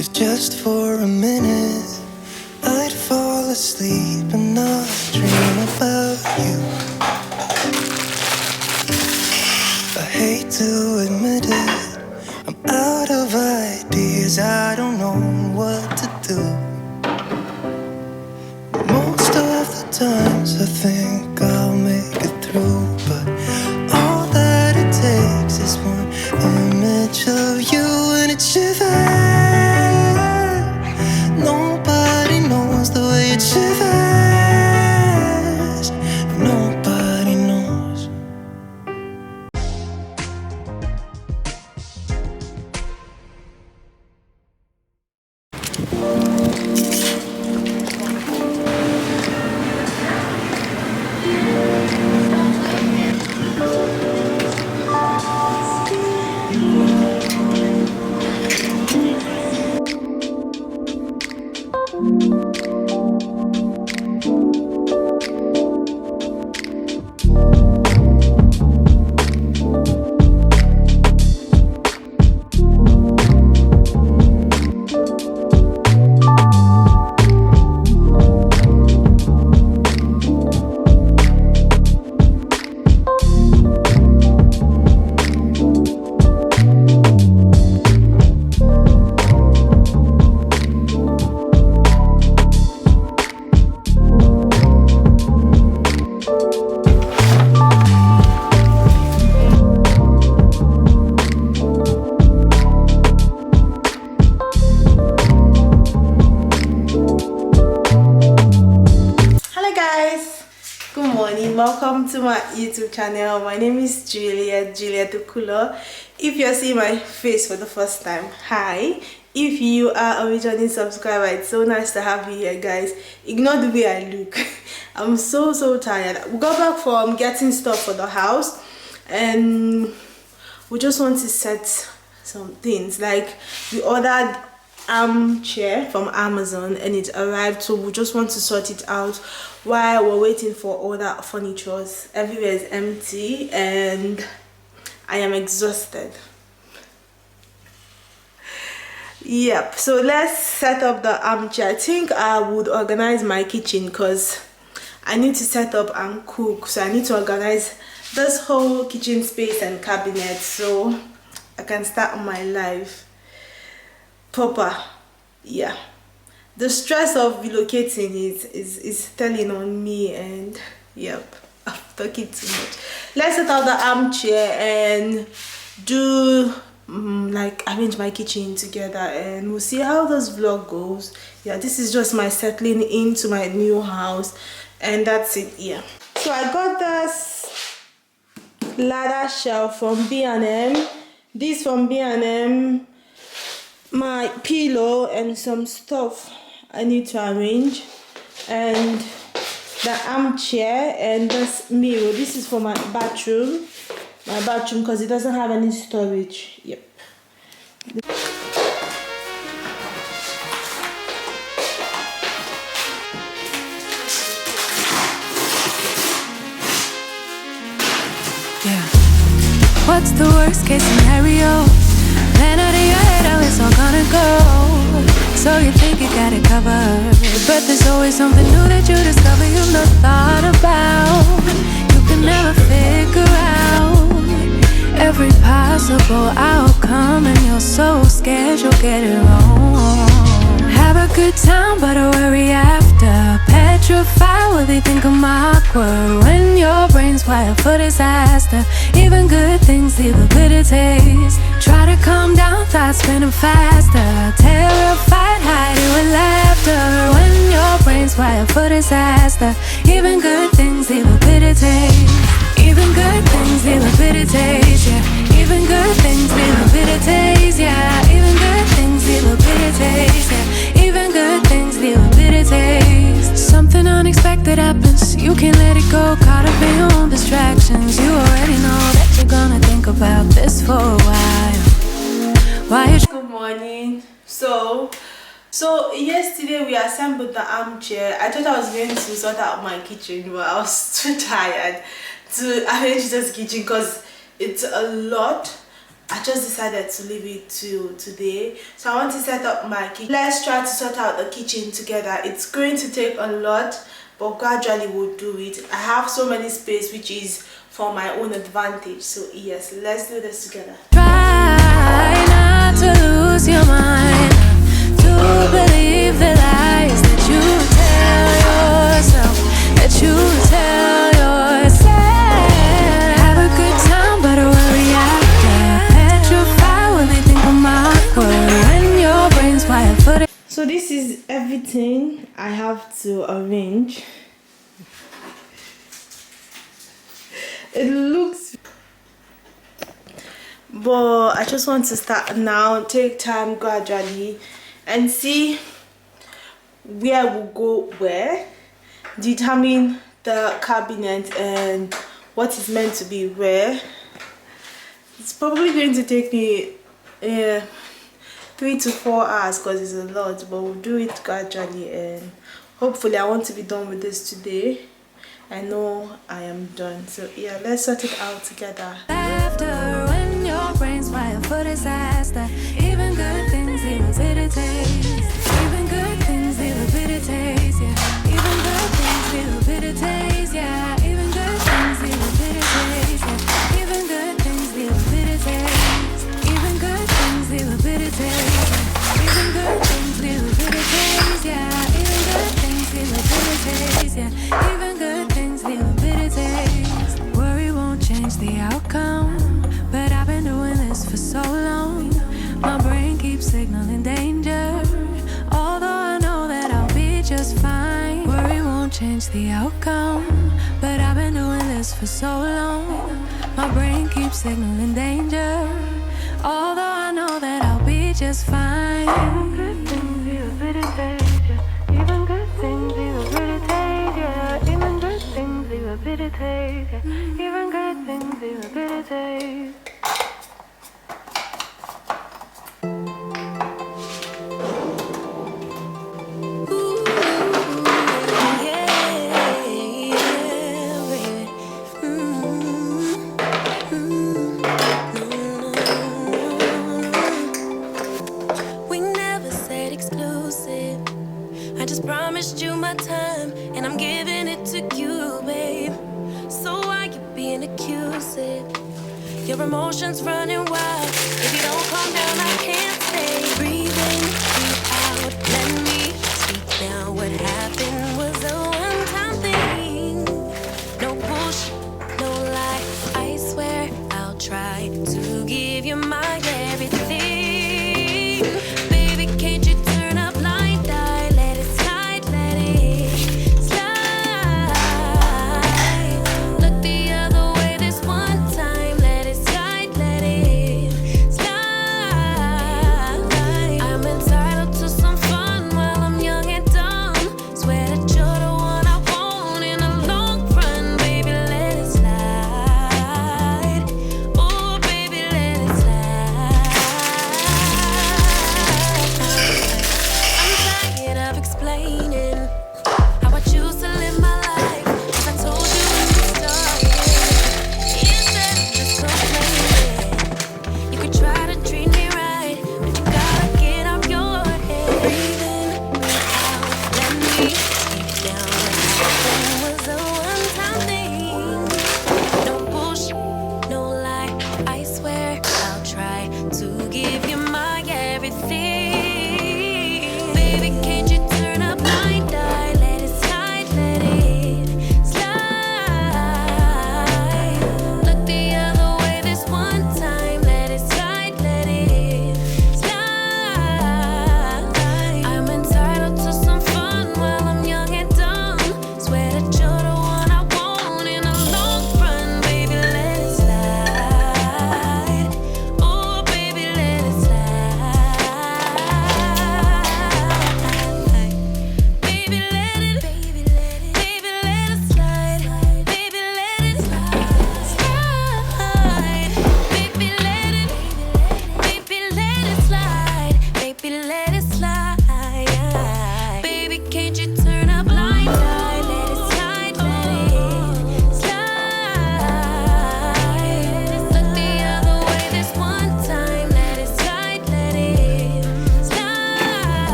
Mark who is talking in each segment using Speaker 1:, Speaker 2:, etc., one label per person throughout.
Speaker 1: If just for a minute I'd fall asleep and not dream about you. I hate to admit it, I'm out of ideas, I don't know what to do. Most of the times I think I'll make it through, but all that it takes is one image of you and it shivers. Nobody knows the way it shivers. Nobody knows.
Speaker 2: Welcome to my YouTube channel. My name is Juliet Okulo. If you're seeing my face for the first time, hi. If you are a returning subscriber, it's so nice to have you here, guys. Ignore the way I look. I'm so tired. We got back from getting stuff for the house and we just want to set some things. Like, we ordered armchair from Amazon and it arrived, so we just want to sort it out while we're waiting for all that furniture. Everywhere is empty and I am exhausted. Yep, so let's set up the armchair. I think I would organize my kitchen because I need to set up and cook, so I need to organize this whole kitchen space and cabinet so I can start my life proper. Yeah, the stress of relocating is telling on me, and yep, I'm talking too much. Let's set up the armchair and do like arrange my kitchen together, and we'll see how this vlog goes. Yeah, this is just my settling into my new house, and that's it. Yeah, so I got this ladder shelf from B&M, this from B&M, my pillow and some stuff I need to arrange, and the armchair and this mirror. This is for my bathroom because it doesn't have any storage. Yep.
Speaker 3: Yeah. What's the worst case scenario? Plan out in your head how it's all gonna go. So you think you got it covered, but there's always something new that you discover you've not thought about. You can never figure out every possible outcome, and you're so scared you'll get it wrong. Have a good time but a worry after. Petrified, what they think I'm awkward. When your brain's wired for disaster, even good things leave a bitter taste. Try to calm down, thoughts spinning faster. Terrified, hiding with laughter. When your brain's wired for disaster, even good things leave a bitter taste. Even good things leave a bitter taste, yeah. Even good things leave a bitter taste, yeah. Even good things leave a bitter taste, yeah. Even good things leave a bitter taste. Something unexpected happens, you can't let it go. Caught up in your own distractions. You already know that you're gonna think about this for a while.
Speaker 2: Good morning. So yesterday we assembled the armchair. I thought I was going to sort out my kitchen, but I was too tired to arrange this kitchen because it's a lot. I just decided to leave it to today. So I want to set up my kitchen. Let's try to sort out the kitchen together. It's going to take a lot, but gradually we'll do it. I have so many space which is for my own advantage. So yes, let's do this together.
Speaker 3: Try not to lose your mind, to believe the lies that you tell yourself, that you tell yourself. Have a good time, but worry after. Petrified when they think of my word, when your brain's fire footed.
Speaker 2: So this is everything I have to arrange. It looks, but I just want to start now, take time gradually and see where we'll go where, determine the cabinet and what is meant to be where. It's probably going to take me 3 to 4 hours because it's a lot, but we'll do it gradually and hopefully I want to be done with this today. I know I am done. So yeah, let's sort it out together.
Speaker 3: After when your brain's fire for disaster, even good things leave a bitter taste. Even good things leave a bitter taste. Yeah. Even good things leave a bitter taste. Yeah. Even good things leave a bitter taste. Yeah. Even good things leave a bitter taste. Even good things leave a bitter taste. Yeah. Even good things leave a bitter taste. Yeah. Even good things leave a bitter taste. Yeah. Even good things leave a bitter taste. Worry won't change the outcome, but I've been doing this for so long. My brain keeps signaling danger, although I know that I'll be just fine. Worry won't change the outcome, but I've been doing this for so long. My brain keeps signaling danger, although I know that I'll be just fine. Even good things leave a bitter taste, yeah. Even good things leave a bitter taste, yeah. Even good things leave a bitter taste, yeah. Even good things leave a bitter taste.
Speaker 4: We never said exclusive. I just promised you my time, and I'm giving it to you, babe. So why you being accusive? Your emotions running wild. If you don't calm down, I can't stay. Breathe in, breathe out. Let me speak now. What happened was a one-time thing. No bullshit, no lie. I swear I'll try to give you my everything. Baby, can't you turn up blind eye? Let it slide, let it slide. Look the other way this one time. Let it slide, let it slide. I'm entitled to some fun while I'm young and dumb. Swear that you're the one I want in the long run. Baby, let it slide. Oh, baby,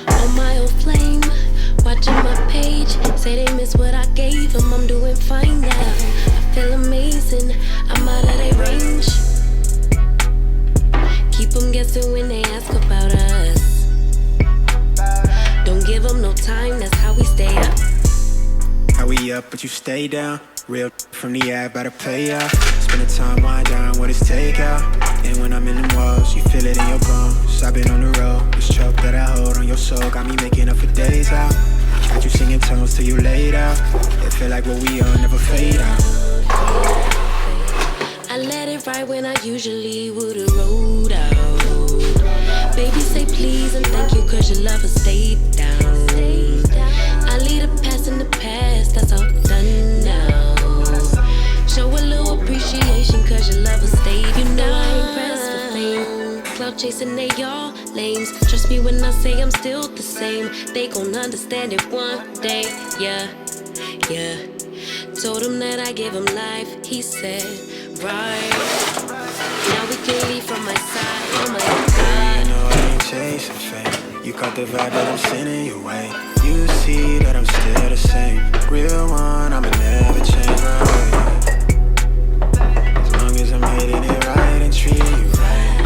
Speaker 4: On my old flame, watching my page. Say they miss what I gave them. I'm doing fine now. I feel amazing. I'm out of their range. Keep them guessing when they ask about us. Don't give them no time, that's how we stay up.
Speaker 5: How we up, but you stay down. Real from the app, about to play out. Spending time, wind down, what is takeout. And when I'm in the walls, you feel it in your bones. I've been on the road, this choke that I hold on your soul got me making up for days out. Got you singing tones till you laid out. It feel like what we are never fade out.
Speaker 4: I let it ride when I usually would've rolled out. Baby, say please and thank you, cause your love has stayed down. I leave the past in the past, that's all done now. Show a little appreciation, cause your love has stayed. You know I ain't pressed for fame. Cloud chasing, they all lames. Trust me when I say I'm still the same. They gon' understand it one day, yeah, yeah. Told him that I give him life, he said, right. Now we can leave from my side, oh my God.
Speaker 5: You know I ain't chasing fame. You caught the vibe that I'm sending your way. You see that I'm still the same. Real one, I'ma never change my way. As long as I'm hitting it right and treating you right.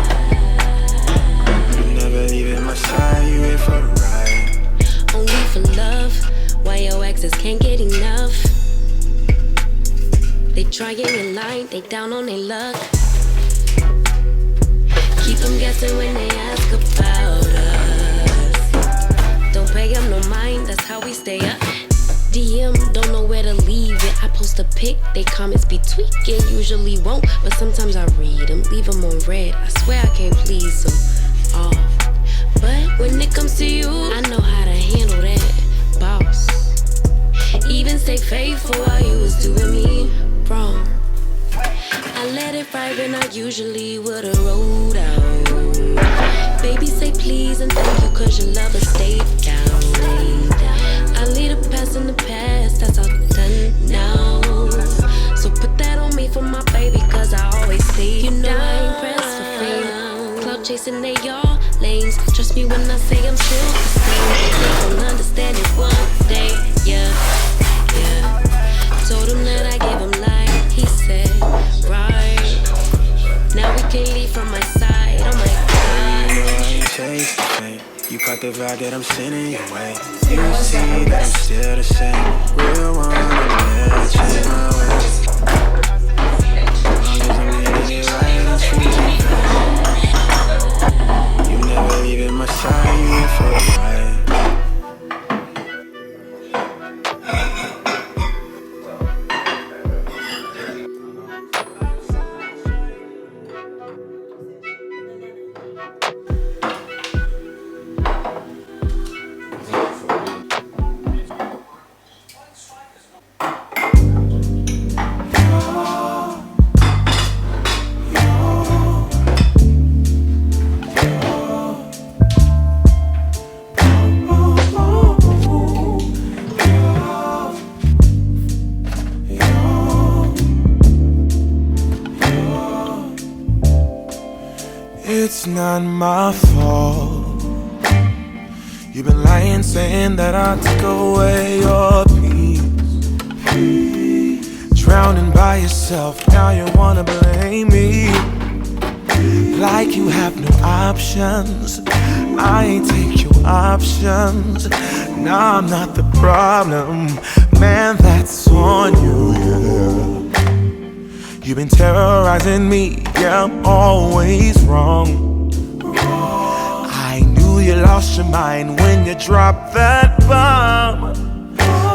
Speaker 5: You never leaving my side, you here for the ride.
Speaker 4: Only for love, why your exes can't get enough. They trying in line, they down on their luck. Keep them guessing when they ask about us. Don't pay them no mind, that's how we stay up. DM, don't know where to leave it. I post a pic, they comments be tweaking. Usually won't, but sometimes I read them. Leave them on red, I swear I can't please them all. But when it comes to you, I know how to handle that, boss. Even stay faithful while you was doing me wrong. I let it ride when I usually would've rolled out. Baby, say please and thank you, cause your love has stayed down. I leave the past in the past, that's all done now. So put that on me for my baby, cause I always stay down. You know I ain't pressed for fame. Cloud chasing, they all lanes. Trust me when I say I'm still the same. They gon' understand it one day, yeah, yeah. Told him that I give him life, he said, right. Now we can leave from my side, oh my God.
Speaker 5: You know I ain't chasing fame. You caught the vibe that I'm sending your way. You see that I'm still the same. Real one, I'ma never change my ways. As long as I'm hitting it right and treating you right. You never leaving my side, you here for the ride.
Speaker 1: It's not my fault. You've been lying, saying that I took away your peace. Drowning by yourself, now you wanna blame me. Like you have no options. I ain't take your options. Now I'm not the problem, man, that's on you, yeah. You've been terrorizing me, yeah, I'm always wrong. I knew you lost your mind when you dropped that bomb.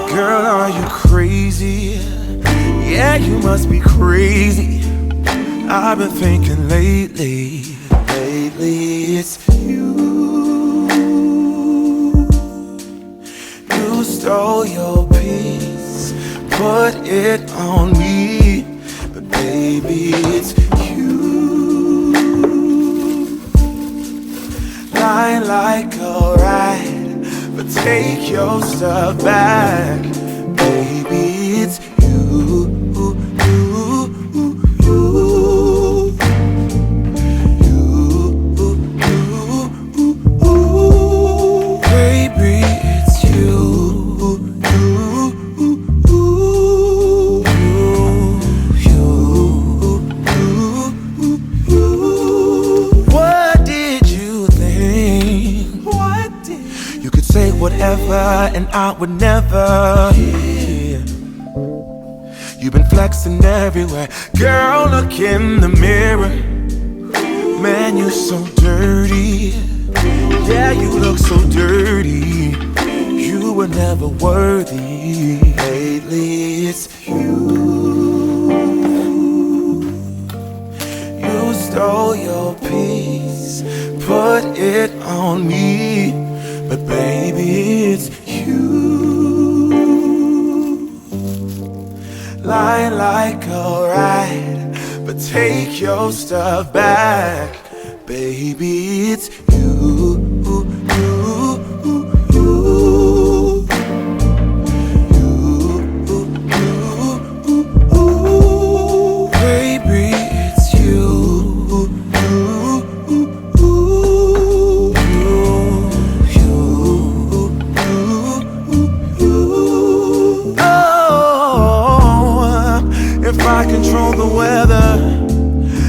Speaker 1: Girl, are you crazy? Yeah, you must be crazy. I've been thinking lately it's you. You stole your peace, put it on me. But baby, it's you. Lie like a rat, but take your stuff back. Baby, it's you. say whatever, and I would never. Yeah. You've been flexing everywhere. Girl, look in the mirror. Man, you so dirty. Yeah, you look so dirty. You were never worthy. Lately it's you. You stole your peace, put it on me. But baby, it's you. Lie like a ride, but take your stuff back. Baby, it's you. If I control the weather,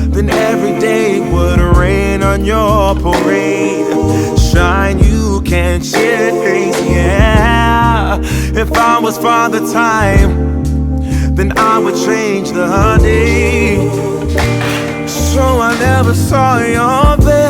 Speaker 1: then every day would rain on your parade. Shine, you can't chase, yeah. If I was Father Time, then I would change the day. So I never saw your face.